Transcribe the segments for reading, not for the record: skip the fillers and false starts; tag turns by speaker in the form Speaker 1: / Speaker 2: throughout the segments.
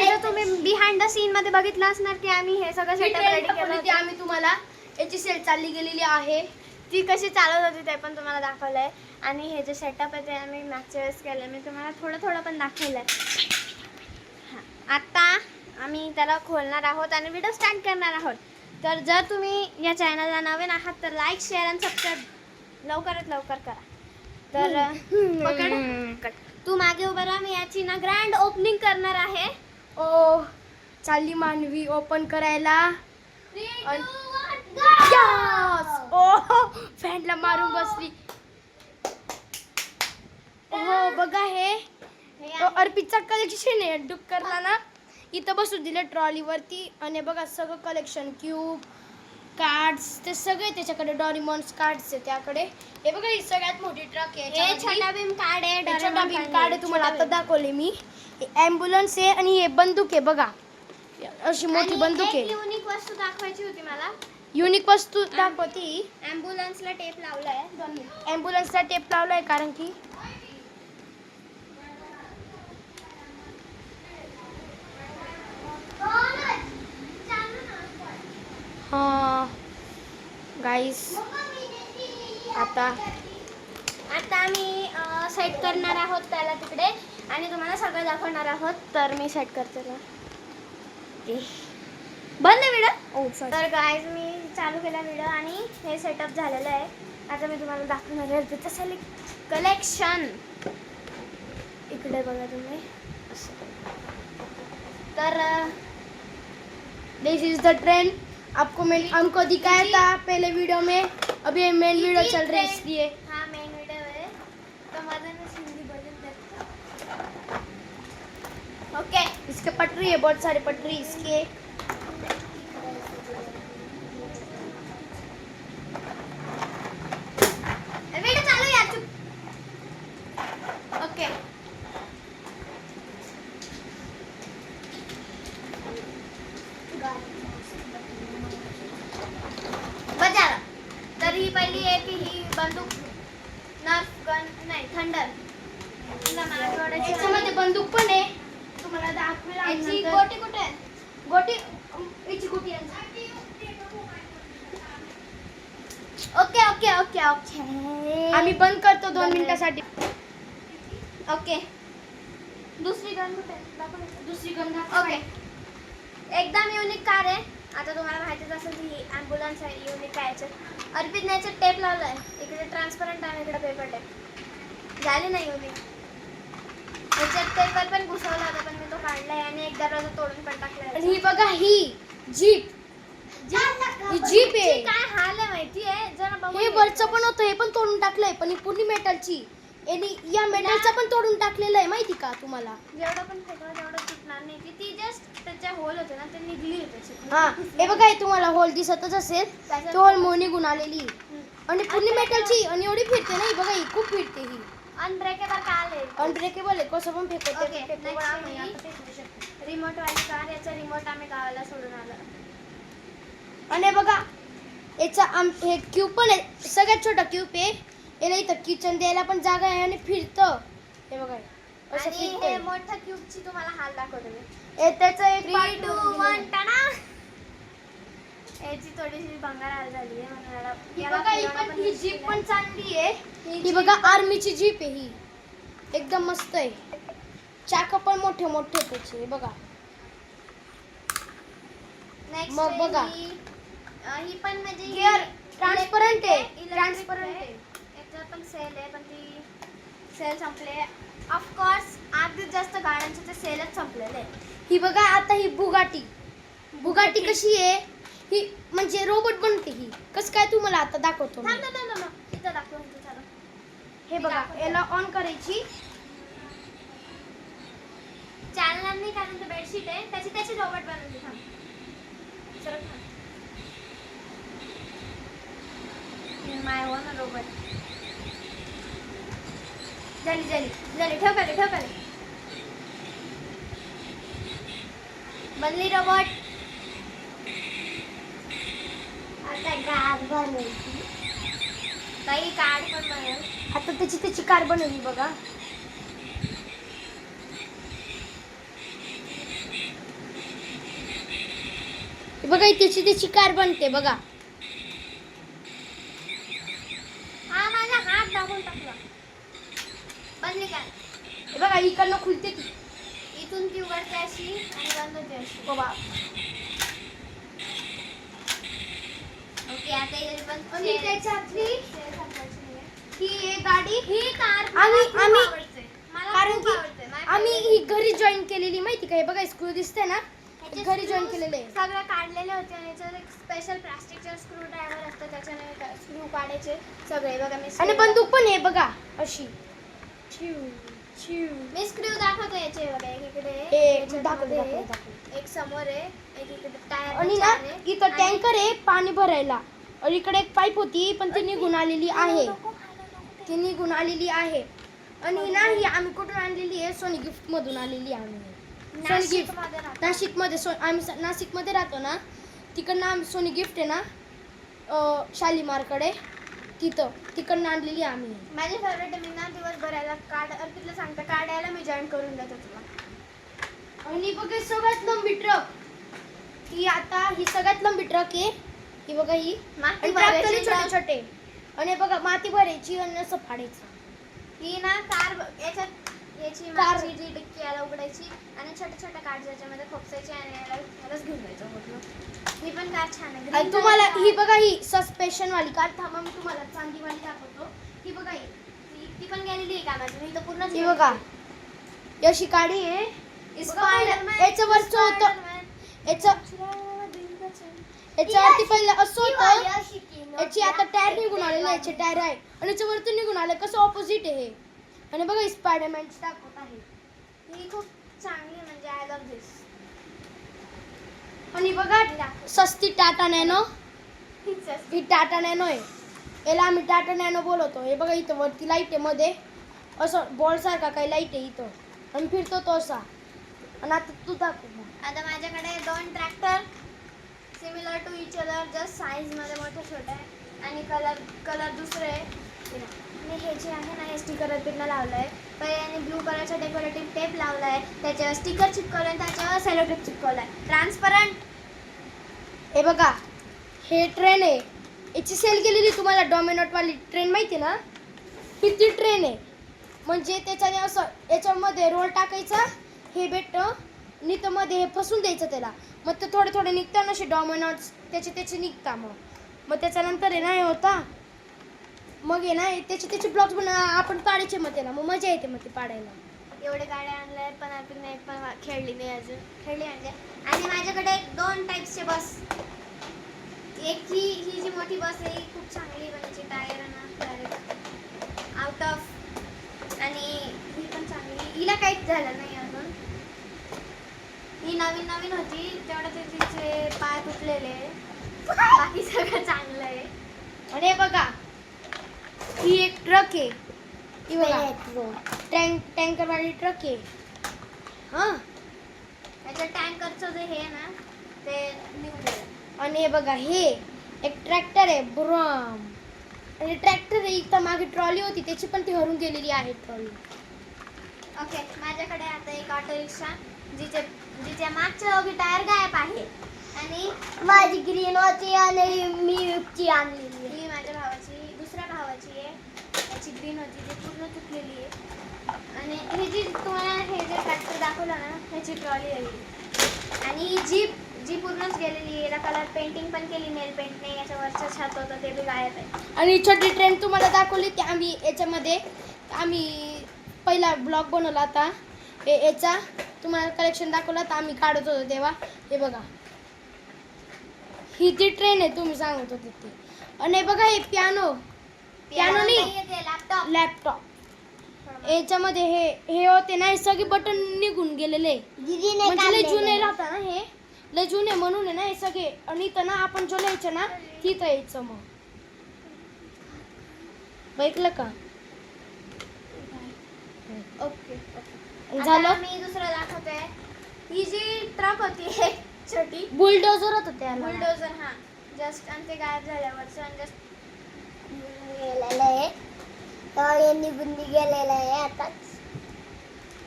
Speaker 1: तर तुम्ही behind the scene मध्ये बघितलं असणार की आम्ही हे सगळं सेटअप रेडी केलं होतं.
Speaker 2: आम्ही तुम्हाला याची सेल चालली गेलेली आहे,
Speaker 1: ती कशी चालत होती ते पण तुम्हाला दाखवलंय. आणि हे जे सेटअप आहे ते आम्ही मागच्या वेळेस केलं, मी तुम्हाला थोडं पण दाखवलंय. आता आम्ही त्याला खोलणार आहोत आणि व्हिडिओ स्टार्ट करणार आहोत. तर जर तुम्ही या चॅनलला नवीन आहात तर लाईक शेअर आणि सबस्क्राईब लवकरात लवकर करा. तर तू मागे उभा राहा, मी याची ना ग्रँड ओपनिंग करणार आहे.
Speaker 2: ओ चालली मानवी ओपन करायला. ओ फॅनला मारून बसली. हो बघा हे अर्पितचा कलेक्शन आहे. डुक्करला ना इथं बसून दिलं ट्रॉलीवरती आणि बघा सगळं कलेक्शन क्यूब कार्ड्स ते सगळे त्याच्याकडे. डॉरेमॉन्स कार्ड्स आहे त्याकडे. हे बघा ही सगळ्यात मोठी ट्रक आहे.
Speaker 1: हे छोटा भीम कार्ड आहे.
Speaker 2: छोटा भीम कार्ड आहे, तुम्हाला आता दाखवले मी. ॲम्ब्युलन्स आहे आणि हे बंदूक आहे बघा, अशी मोठी बंदूक आहे.
Speaker 1: युनिक वस्तू दाखवायची होती मला.
Speaker 2: युनिक वस्तू दाखवती.
Speaker 1: ॲम्ब्युलन्सला टेप लावलाय.
Speaker 2: ॲम्ब्युलन्सला टेप लावलाय कारण की गाईस आता
Speaker 1: आम्ही सेट करणार आहोत त्याला तिकडे आणि तुम्हाला सगळं दाखवणार आहोत. तर मी सेट करते ना. बंद आहे व्हिडिओ. तर गाईज मी चालू केला व्हिडिओ आणि हे सेटअप झालेलं आहे. आता मी तुम्हाला दाखवणार आहे तसं कलेक्शन. इकडे बघा तुम्ही तर
Speaker 2: दिस इज द ट्रेंड. आपको हमको दिखाया था पहले वीडियो में, अभी मेन वीडियो चल रही है इसलिए.
Speaker 1: हाँ मेन वीडियो है तो मदन हिंदी बदल देता. ओके
Speaker 2: इसके पटरी है, बहुत सारे पटरी इसके.
Speaker 1: वीडियो चालू यार चुप. ओके बजारा. तर ही पहिली आहे की ही बंदूक नर्फ गन नाही थंडर.
Speaker 2: याच्यामध्ये बंदूक पण आहे, तुम्हाला दाखवायला.
Speaker 1: याची गोटी कुठे आहे?
Speaker 2: गोटी याची गोटी आहे.
Speaker 1: ओके ओके ओके ओके
Speaker 2: आम्ही बंद करतो 2 मिनिटासाठी.
Speaker 1: ओके दुसरी गन कुठे आहे? दाखव ना.
Speaker 2: दुसरी गंगा.
Speaker 1: ओके एकदम युनिक कार आहे. आता तुम्हाला माहितीच असेल की ही ॲम्ब्युलन्स आहे. युनिक आहे याच्यात. अर्पितने याच्यात टेप लावला आहे. इकडे ट्रान्सपरंट आणि इकडे पेपर टेप झाली नाही युनिक. याच्यात पेपर पण घुसवला होता पण मी तो काढलाय आणि एक दरवाजा तोडून पण टाकलाय.
Speaker 2: आणि ही बघा ही जीप. ही जीप आहे.
Speaker 1: काय हाल आहे माहिती आहे जरा बघू.
Speaker 2: हे वरचं पण होतं, हे पण तोडून टाकलंय, पण ही पूर्ण मेटलची. आणि या मेटलचं पण तोडून टाकलेलं आहे माहिती का तुम्हाला.
Speaker 1: जेवढं पण फेकलं तेवढं सुटणार नाही की ती जस्ट त्याच्या होल होते ना ते निघली होते.
Speaker 2: हा हे बघा, हे तुम्हाला होल दिसतच असेल. तो होल मोनी गुण आलेली आणि पूर्ण मेटलची आणि एवढी फिरते नाही बघा, ही खूप फिरते. ही
Speaker 1: अनब्रेकेबल कार आहे.
Speaker 2: अनब्रेकेबल आहे, कसं पण फेकते.
Speaker 1: रिमोट वाली कार. याचा रिमोट आम्ही गावाला सोडून आलो.
Speaker 2: आणि बघा याचा हे क्यूब पण आहे, सगळ्यात छोटा क्यूब आहे. याला इथं किचन द्यायला पण जागा आहे आणि फिरतं. हे बघा असं
Speaker 1: आणि
Speaker 2: फिरतंय.
Speaker 1: हे मोठ्या क्यूबची तुम्हाला हाल दाखवतो मी.
Speaker 2: त्याचं एक
Speaker 1: 3 2 1 टाणा. याची थोडीशी भंगार हाल झाली आहे म्हणून
Speaker 2: ही बघा, ही पण ही जीप पण चांगली आहे. ही बघा आर्मीची जीप आहे. ही एकदम मस्त आहे. चाक पण मोठे मोठे त्याचे बघा.
Speaker 1: नेक्स्ट
Speaker 2: मग बघा
Speaker 1: ही पण म्हणजे
Speaker 2: गिअर ट्रान्सपरंट आहे.
Speaker 1: ट्रान्सपरंट आहे. याच्यात पण सेल आहे पण ती सेल संपले. ऑफकोर्स आधी जास्त गाड्यांचे ते सेलच संपलेले.
Speaker 2: ही बघा आता ही बुगाटी. बुगाटी कशी आहे ही, म्हणजे रोबोट बनते. ही कसं काय तुम्हाला आता दाखवतो मी.
Speaker 1: इथं दाखव.
Speaker 2: हे बघा याला ऑन करायची.
Speaker 1: चालणार कारण ते बेडशीट आहे त्याची रोबोट बनवली. थांब माय वन रोबोट. झाली ठेव खाली. बनली रोबोट. आता कार बनवली. काही कार पण बनवली.
Speaker 2: आता त्याची कार बनवली बघा. बघा त्याची कार बनते बघा.
Speaker 1: हा माझा हात दाबून टाकला. बनली काय?
Speaker 2: हे बघा इकडनं खुलते ती.
Speaker 1: इथून ती उघडते अशी आणि बंद होते अशी.
Speaker 2: बाबा
Speaker 1: ओके आता हे पण
Speaker 2: आणि त्याच्यातली
Speaker 1: ही एक गाडी ही कार
Speaker 2: आम्ही-
Speaker 1: आवडते मला
Speaker 2: कारण
Speaker 1: खूप
Speaker 2: की
Speaker 1: आवडते. माझ्या
Speaker 2: आम्ही
Speaker 1: favorite.
Speaker 2: ही घरी जॉईन केलेली माहिती का. हे बघा स्क्रू दिसते ना,
Speaker 1: ह्याचे
Speaker 2: घरी जॉईन
Speaker 1: screws
Speaker 2: केलेले आहे.
Speaker 1: सगळे काढलेले होते आणि याच्यावर एक स्पेशल प्लास्टिकचे स्क्रू ड्रायव्हर असतं त्याच्याने स्क्रू काढायचे सगळे बघा. मी
Speaker 2: आणि
Speaker 1: screw
Speaker 2: बंदूक पण आहे बघा अशी. चिव चिव.
Speaker 1: मी स्क्रू दाखवतो याचे बघा. एक इकडे आहे,
Speaker 2: हे
Speaker 1: याच्यामध्ये
Speaker 2: दाखव
Speaker 1: आहे,
Speaker 2: दाखव.
Speaker 1: एक समोर आहे, एक इकडे टायर
Speaker 2: आणि ना इथं टँकर आहे पाणी भरायला. आणि इकडे एक पाईप होती पण ती निघून आलेली आहे. ती निघून आलेली आहे. आणि ना ही आम्ही कुठून आणलेली आहे, सोनी गिफ्ट मधून आलेली आहे आम्ही. सोनी गिफ्ट नाशिकमध्ये आम्ही नाशिकमध्ये राहतो ना, तिकडनं आम्ही सोनी गिफ्ट आहे ना शालीमारकडे, तिकडनं आणलेली आम्ही.
Speaker 1: माझी फेवरेट आहे. मी ना दिवस भरायला कार्ड अर्पितला सांगते कार्ड यायला मी जॉईन करून देतो तुला.
Speaker 2: आणि बघा सगळ्यात लंबी ट्रक ही सगळ्यात लंबी ट्रक आहे. ही बघा ही
Speaker 1: माती
Speaker 2: आणि
Speaker 1: भरायची
Speaker 2: ट्रॅक्टर छोटे
Speaker 1: ट्रक.
Speaker 2: छोटे. आणि बघा माती भरायची आणि असं फाडायचं.
Speaker 1: ही ना कार याच्यात याची
Speaker 2: कार.
Speaker 1: मागची जी डिक्की याला उघडायची आणि छोटे छोटे कार्ड याच्यामध्ये खोपसायचे आणि यालाच घेऊन जायचं पूर्ण. ही पण कार छान आहे.
Speaker 2: आणि
Speaker 1: Green
Speaker 2: तुम्हाला
Speaker 1: color
Speaker 2: ही
Speaker 1: car.
Speaker 2: बघा ही सस्पेन्शन वाली कार. थांबा मी तुम्हाला चांदीवाली दाखवतो. ही बघा
Speaker 1: ती पण गेलेली आहे कामाची. मी तर पूर्ण
Speaker 2: ही बघा ही अशी गाडी आहे.
Speaker 1: स्पायडरमॅन
Speaker 2: याच्यावरचं होतं याच्यावरती पहिलं असं होतं. याची आता टायर निघून आलेलं याचे टायर आहे आणि याच्यावरती निघून आलं. कसं ऑपोजिट आहे हे. आणि बघा स्पायडरमॅनची दाखवत आहे.
Speaker 1: ही खूप चांगली म्हणजे आय लव्ह दिस.
Speaker 2: आणि बघा सस्ती टाटा नॅनो. ही टाटा नॅनो आहे. याला आम्ही टाटा नॅनो बोलवतो. हे बघा इथं वरती लाईट आहे मध्ये असं बॉल सारखा काही लाईट आहे इथं आणि फिरतो तो असा. आणि आता तू दाखव.
Speaker 1: आता माझ्याकडे 2 tractor similar to each other just साईजमध्ये मोठे छोटे आहे आणि कलर दुसरे आहे. आणि हे जे आहे ना हे स्टिकर अर्पितला लावलं आहे. पहिले याने ब्लू कलरचा डेकोरेटिव्ह टेप लावला आहे. त्याच्यावर स्टिकर चिपकवलं आहे त्याच्यावर सेलो टेप चिपकवला आहे ट्रान्सपरंट.
Speaker 2: हे बघा हे ट्रेन आहे. याची सेल केलेली तुम्हाला डॉमिनोटवाली ट्रेन माहिती आहे ना, ही ती ट्रेन आहे. म्हणजे त्याच्याने असं याच्यामध्ये रोल टाकायचा, हे भेटतं मध्ये हे फसून द्यायचं त्याला. मग ते थोडे थोडे निघतात ना असे डॉमिनोट्स त्याचे निघता. मग त्याच्यानंतर आहे ना हे होता. मग आहे ना त्याचे ब्लॉक्स पण आपण पाडायचे मग त्याला. मग मजा येते मग ते पाडायला.
Speaker 1: एवढे गाड्या आणल्या आहेत पण अर्पितने एक पण खेळली नाही अजून. खेळली म्हणजे. आणि माझ्याकडे 2 टाईप्सचे बस. एक ही जी मोठी बस आहे ही खूप चांगली बनायची. टायर ना डायरेक्ट आउट ऑफ. आणि ही पण चांगली. हिला काहीच झालं नाही अजून. ही नवीन होती तेवढं ते तिचे पाय तुटलेले. बाकी सगळं चांगलं आहे.
Speaker 2: आणि हे बघा ही एक ट्रक आहे. ही बघा टँकरवाली ट्रक आहे. हां
Speaker 1: त्याच्या टँकरचं जे हे ना ते निघून गेलं.
Speaker 2: आणि हे बघा हे एक ट्रॅक्टर आहे ब्रम. आणि ट्रॅक्टर आहे इथं मागे ट्रॉली होती त्याची पण ती हरून गेलेली आहे ट्रॉली.
Speaker 1: ओके माझ्याकडे आता एक ऑटो रिक्षा जिच्या मागच्या दोघी टायर गायब आहे. आणि
Speaker 2: माझी ग्रीन होती आणि मी ची आणलेली.
Speaker 1: ही माझ्या भावाची दुसऱ्या भावाची आहे. त्याची ग्रीन होती ती पूर्ण तुटलेली आहे. आणि हे जी तुम्हाला हे जे ट्रॅक्टर दाखवलं ना ह्याची ट्रॉली आहे. आणि ही जीप जी पूर्णच गेलेली आहे. याला कलर पेंटिंग पण केली नेल पेंटने. याच्यावरचं छत होतं ते बी गायब आहे.
Speaker 2: आणि छोटी ट्रेन तुम्हाला दाखवली ते आम्ही याच्यामध्ये पहिला ब्लॉग बनवला होता. याचा तुम्हाला कलेक्शन दाखवला तर आम्ही काढत होतो तेव्हा. हे बघा ही ती ट्रेन आहे तुम्ही सांगत होते ती. आणि बघा हे पियानो नाही लॅपटॉप. याच्यामध्ये हे होते ना हे सगळे बटन निघून गेलेले. म्हणजे लय जुने राहतात ना हे. लय जुने म्हणून आहे ना हे सगळे. आणि इथं ना आपण जो लिहायचं ना तिथं यायचं. मग ऐकलं का.
Speaker 1: ओके
Speaker 2: झालं.
Speaker 1: मी दुसरं दाखवते. ही जी ट्रक होती एक छोटी
Speaker 2: बुलडोझर होतं त्याला.
Speaker 1: बुलडोझर. हा जस्ट आणि ते गायब झाल्यावरचं आणि जस्ट
Speaker 2: गेलेलं आहे तर निघून गेलेलं आहे आताच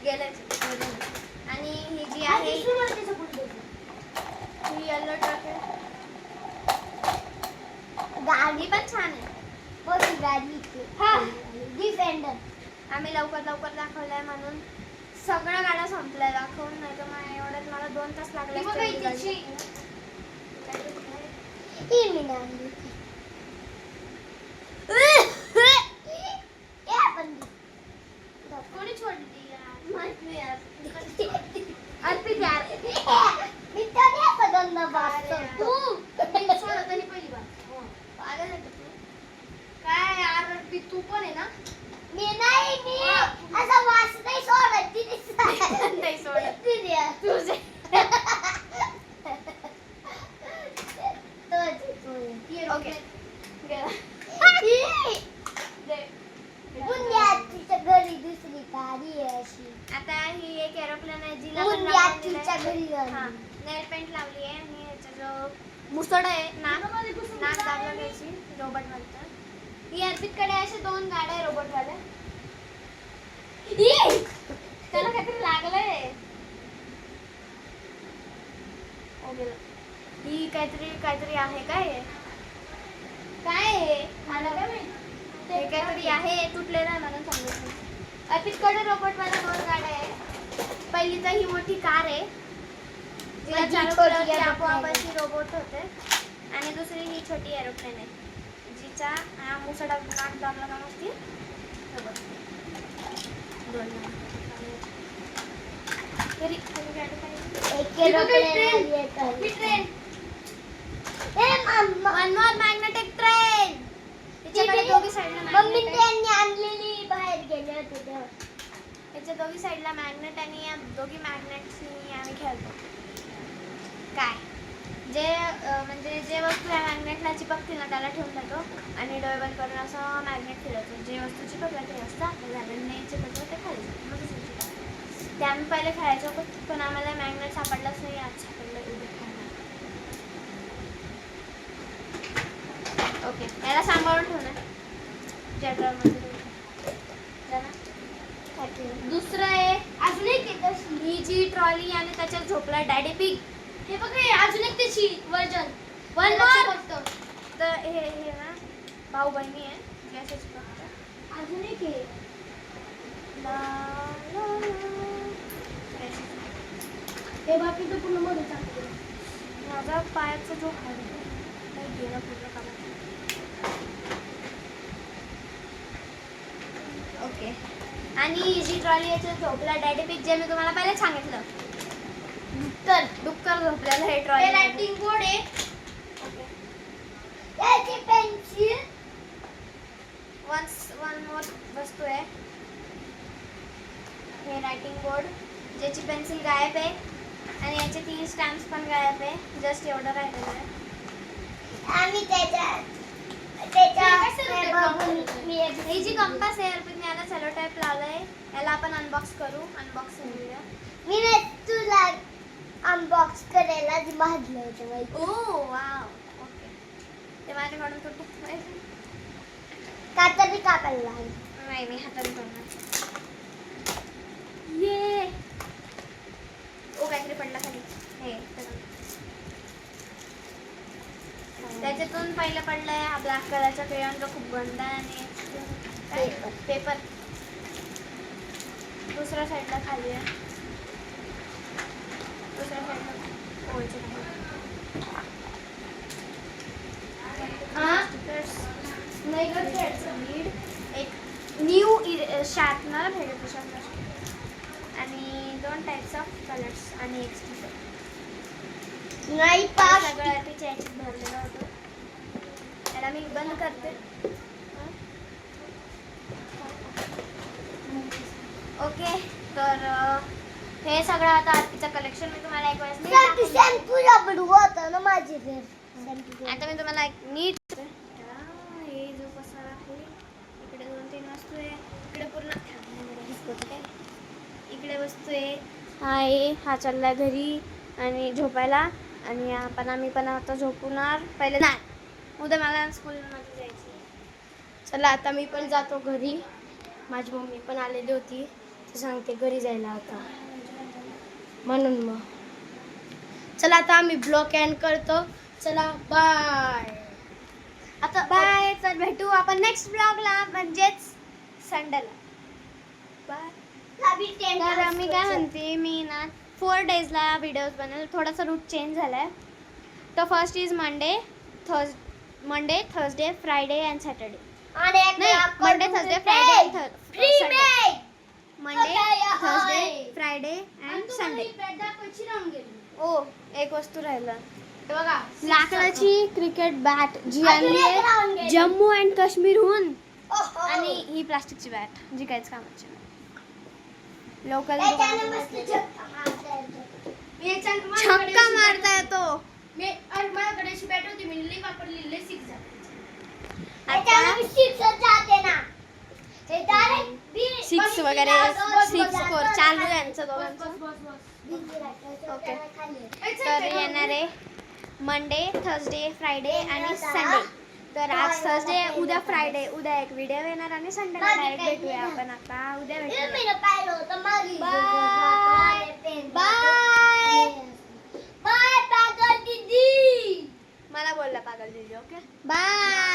Speaker 1: गेलं. आणि ही जी आहे ही येलो ट्रक आहे.
Speaker 2: डिफेंडर.
Speaker 1: आम्ही लवकर लवकर दाखवलंय म्हणून सगळ्या गाड्या संपल्या दाखवून, नाही तर मग एवढ्यात मला 2 तास लागले
Speaker 2: ही बघा
Speaker 1: असते
Speaker 2: इथे
Speaker 1: गाडी.
Speaker 2: ही मी आणली. कोणी सोडली यार?
Speaker 1: माहित नाही यार. अर्पित यार.
Speaker 2: मी तर या सगळ्यांना वाचतो. तू मी सोडत नाही पहिली बार.
Speaker 1: पागल आहे का तू?
Speaker 2: काय यार अर्पित तू पण आहे ना? मी असं वाच नाही सोडत.
Speaker 1: नाही सोडत.
Speaker 2: तुझे
Speaker 1: ओके. गेला.
Speaker 2: बुंद्याच्या घरी दुसरी गाडी आहे अशी.
Speaker 1: आता ही एक एरोप्लेन आहे जिला
Speaker 2: बुंद्याच्या घरी
Speaker 1: नेल पेंट लावली आहे आणि याचा जो मुसड आहे नाक दाबला घ्यायची रोबोट म्हणतात. ही अर्पितकडे असे 2 गाड्या आहे रोबोट वाल्या. त्याला काहीतरी लागलंय. ओ गेलं. ही काहीतरी आहे काय आहे मला काय माहित. ते काहीतरी आहे तुटलेलं आहे म्हणून समजत नाही. अर्पितकडे रोबोट वाल्या 2 गाड्या आहे. पहिली तर ही मोठी कार आहे जिला
Speaker 2: माझी
Speaker 1: चालू
Speaker 2: छोटी
Speaker 1: केलं की
Speaker 2: aeroplane
Speaker 1: आपोआप
Speaker 2: आहे.
Speaker 1: अशी रोबोट होते. आणि दुसरी ही छोटी एरोप्लेन आहे जिचा हा मुसडा नाक दाबला का नसती. One more magnetic train. तिच्याकडे दोघी साईडला
Speaker 2: मम्मी
Speaker 1: मॅग्नेट
Speaker 2: त्यांनी आणलेली बाहेर गेले होते तेव्हा.
Speaker 1: याच्या दोघी साईडला मॅग्नेट आणि या दोघी मॅग्नेट्सनी आम्ही खेळतो. काय जे म्हणजे जे वस्तू या मॅग्नेटला चिपकतील ना त्याला ठेवून देतो आणि डोळे बंद करून असं मॅग्नेट फिरवतो. जे वस्तू चिपकल्या ते असतं आपलं झालं, नाही चिपकलं ते खाली जातं. मग दुसरी चिपकलं. ते आम्ही पहिले खेळायचो पण आम्हाला मॅग्नेट सापडलंच नाही. आज सापडलं उद्या खेळणार. ओके याला सांभाळून ठेवणार जेटरमध्ये. दुसरं आहे
Speaker 2: अजून एक आहे
Speaker 1: ही जी ट्रॉली आणि त्याच्यात झोपला डॅडी पिग.
Speaker 2: हे बघ हे अजून एक त्याची वर्जन.
Speaker 1: One more. तर हे ना भाऊ बहिणी आहे जे असे चिपकतात.
Speaker 2: अजून एक आहे.
Speaker 1: ला, ला, ला.
Speaker 2: हे बाकी तर पूर्ण मध्ये टाकतो.
Speaker 1: माझा पायाचा जो हाड आहे काही गेला पूर्ण कामात. ओके आणि ही जी ट्रॉली याच्यात झोपला डॅडी पिग जे मी तुम्हाला पहिले सांगितलं डुक्कर झोपलेलं हे
Speaker 2: हे
Speaker 1: ट्रॉली.
Speaker 2: रायटिंग बोर्ड आहे. त्याची पेन्सिल.
Speaker 1: वन मोर वस्तू आहे हे रायटिंग बोर्ड ज्याची पेन्सिल गायब आहे आणि याचे 3 स्टॅम्प्स पण गायब आहे. जस्ट एवढं राहिलेलं आहे.
Speaker 2: आम्ही
Speaker 1: ही जी कंपास आहे अर्पितने याला सेलो टाईप लावलंय. याला आपण अनबॉक्स करू. अनबॉक्सिंग करूया.
Speaker 2: मी तुला अनबॉक्स करायला भाजलं होतं माहिती.
Speaker 1: ओ वाव. ओके ते माझ्याकडून तर खूप
Speaker 2: कातरी कापायला लागली.
Speaker 1: नाही मी हाताने करणार. ये ओ काहीतरी पडला खाली. हे त्याच्यातून पहिलं पडलंय हा ब्लॅक कलरचा क्रेयॉन जो खूप गंद आहे आणि पेपर दुसऱ्या साईडला खाली आहे. दुसऱ्या साईडला लीड एक न्यू शार्पनर भेटत शार्पनर आणि 2 टाईप्स ऑफ कलर्स आणि एक स्टिकर.
Speaker 2: नाही पास.
Speaker 1: सगळं तिच्या याच्यात भरलेलं होतं. याला मी बंद करते. ओके तर हे सगळं आता आरतीचं कलेक्शन मी तुम्हाला एक वेळेस नीट दाखवलं.
Speaker 2: शॅम्पूला होतं ना माझी
Speaker 1: आता मी तुम्हाला एक नीट हे जो पसारा आहे इकडे 2-3 वस्तू आहे. इकडे पूर्ण इकडे वस्तू आहे. हा चालला घरी आणि झोपायला आणि आम्ही पण आता झोपणार. पहिले नाही उद्या मला स्कूलमध्ये जायचं.
Speaker 2: चला आता मी पण जातो घरी. माझी मम्मी पण आलेली होती. ती सांगते घरी जायला आता म्हणून मग चला आता आम्ही ब्लॉग एंड करतो. चला बाय.
Speaker 1: आता बाय. तर भेटू आपण नेक्स्ट ब्लॉगला म्हणजेच संडेला. बाय. तर मी काय म्हणते, मी ना 4 डेजला व्हिडिओज बनवेल. थोडासा रूट चेंज झालाय. तर first is Monday, Thursday, Friday and Saturday. नाही, Monday, Thursday, Friday and Sunday. Monday, Thursday, Friday and Sunday. ओ, एक वस्तू राहिलं.
Speaker 2: बघा
Speaker 1: लाकडाची क्रिकेट बॅट जी आणली आहे जम्मू अँड काश्मीरहून. आणि ही प्लास्टिकची बॅट जी काहीच कामाची नाही. लोकल छक्का मारता येतो.
Speaker 2: माझ्याकडे अशी बॅट होती, मी लई वापरली, लई सिक्स झाली.
Speaker 1: सिक्स वगैरे 6 स्कोर चालू आहे यांचं दोघांचं. ओके. तर येणार आहे मंडे, थर्सडे, फ्रायडे आणि संडे. तर आज थर्सडे, उद्या फ्रायडे, उद्या एक व्हिडिओ येणार आणि संडेला डायरेक्ट भेटूया आपण. आता उद्या भेटूया. बाय. मला बोलला पागल दीदी. Okay bye.